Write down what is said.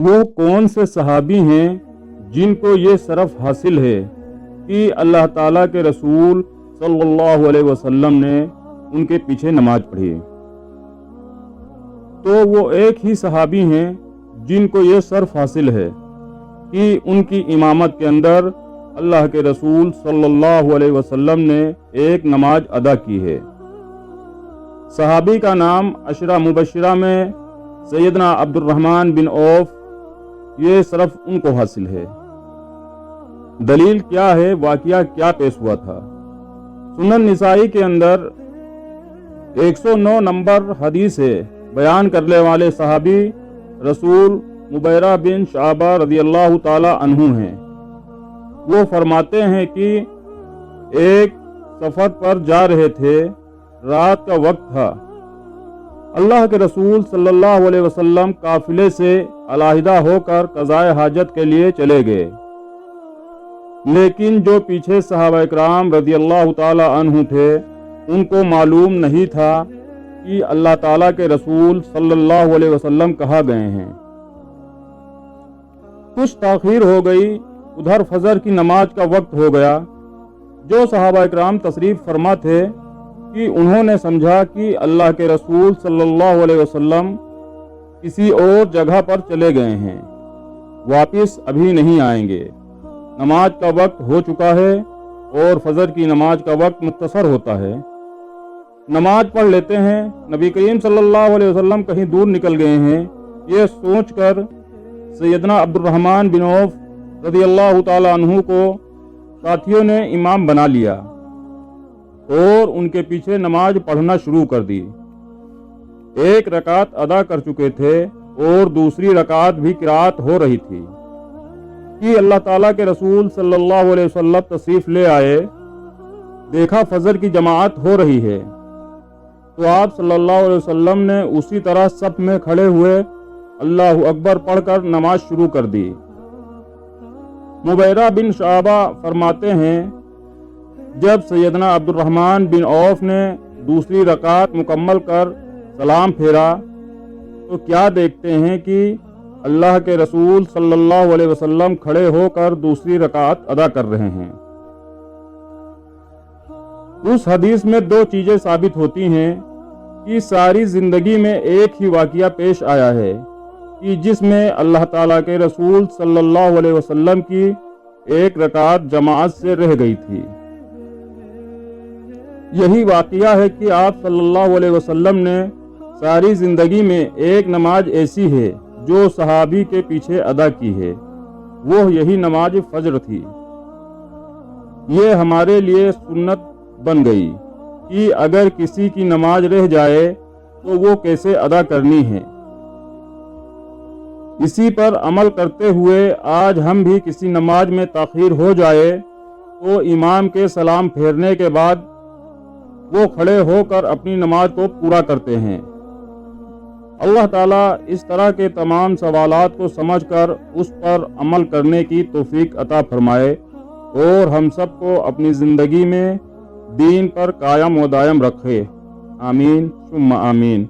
وہ کون سے صحابی ہیں جن کو یہ شرف حاصل ہے کہ اللہ تعالیٰ کے رسول صلی اللہ علیہ وسلم نے ان کے پیچھے نماز پڑھی؟ تو وہ ایک ہی صحابی ہیں جن کو یہ شرف حاصل ہے کہ ان کی امامت کے اندر اللہ کے رسول صلی اللہ علیہ وسلم نے ایک نماز ادا کی ہے۔ صحابی کا نام عشرہ مبشرہ میں سیدنا عبد الرحمن بن عوف، یہ شرف ان کو حاصل ہے۔ دلیل کیا ہے؟ واقعہ کیا پیش ہوا تھا؟ سنن نسائی کے اندر 109 نمبر حدیث ہے، بیان کرنے والے صحابی رسول مبیرہ بن شعبہ رضی اللہ تعالی عنہ ہیں۔ وہ فرماتے ہیں کہ ایک سفر پر جا رہے تھے، رات کا وقت تھا۔ اللہ کے رسول صلی اللہ علیہ وسلم قافلے سے علیحدہ ہو کر قضائے حاجت کے لیے چلے گئے، لیکن جو پیچھے صحابہ اکرام رضی اللہ تعالی عنہ تھے ان کو معلوم نہیں تھا کہ اللہ تعالیٰ کے رسول صلی اللہ علیہ وسلم کہاں گئے ہیں۔ کچھ تاخیر ہو گئی، ادھر فجر کی نماز کا وقت ہو گیا۔ جو صحابہ اکرام تشریف فرما تھے کہ انہوں نے سمجھا کہ اللہ کے رسول صلی اللہ علیہ وسلم کسی اور جگہ پر چلے گئے ہیں، واپس ابھی نہیں آئیں گے، نماز کا وقت ہو چکا ہے اور فجر کی نماز کا وقت مختصر ہوتا ہے، نماز پڑھ لیتے ہیں، نبی کریم صلی اللہ علیہ وسلم کہیں دور نکل گئے ہیں۔ یہ سوچ کر سیدنا عبد الرحمن بن عوف رضی اللہ تعالی عنہ کو ساتھیوں نے امام بنا لیا اور ان کے پیچھے نماز پڑھنا شروع کر دی۔ ایک رکعت ادا کر چکے تھے اور دوسری رکعت بھی قرات ہو رہی تھی کہ اللہ تعالیٰ کے رسول صلی اللہ علیہ وسلم تشریف لے آئے۔ دیکھا فجر کی جماعت ہو رہی ہے تو آپ صلی اللہ علیہ وسلم نے اسی طرح صف میں کھڑے ہوئے اللہ اکبر پڑھ کر نماز شروع کر دی۔ مبیرہ بن شعبہ فرماتے ہیں جب سیدنا عبد الرحمن بن عوف نے دوسری رکعت مکمل کر سلام پھیرا تو کیا دیکھتے ہیں کہ اللہ کے رسول صلی اللہ علیہ وسلم کھڑے ہو کر دوسری رکعت ادا کر رہے ہیں۔ اس حدیث میں دو چیزیں ثابت ہوتی ہیں کہ ساری زندگی میں ایک ہی واقعہ پیش آیا ہے کہ جس میں اللہ تعالیٰ کے رسول صلی اللہ علیہ وسلم کی ایک رکعت جماعت سے رہ گئی تھی۔ یہی واقعہ ہے کہ آپ صلی اللہ علیہ وسلم نے ساری زندگی میں ایک نماز ایسی ہے جو صحابی کے پیچھے ادا کی ہے، وہ یہی نماز فجر تھی۔ یہ ہمارے لیے سنت بن گئی کہ اگر کسی کی نماز رہ جائے تو وہ کیسے ادا کرنی ہے۔ اسی پر عمل کرتے ہوئے آج ہم بھی کسی نماز میں تاخیر ہو جائے تو امام کے سلام پھیرنے کے بعد وہ کھڑے ہو کر اپنی نماز کو پورا کرتے ہیں۔ اللہ تعالیٰ اس طرح کے تمام سوالات کو سمجھ کر اس پر عمل کرنے کی توفیق عطا فرمائے اور ہم سب کو اپنی زندگی میں دین پر قائم و دائم رکھے۔ آمین ثم آمین۔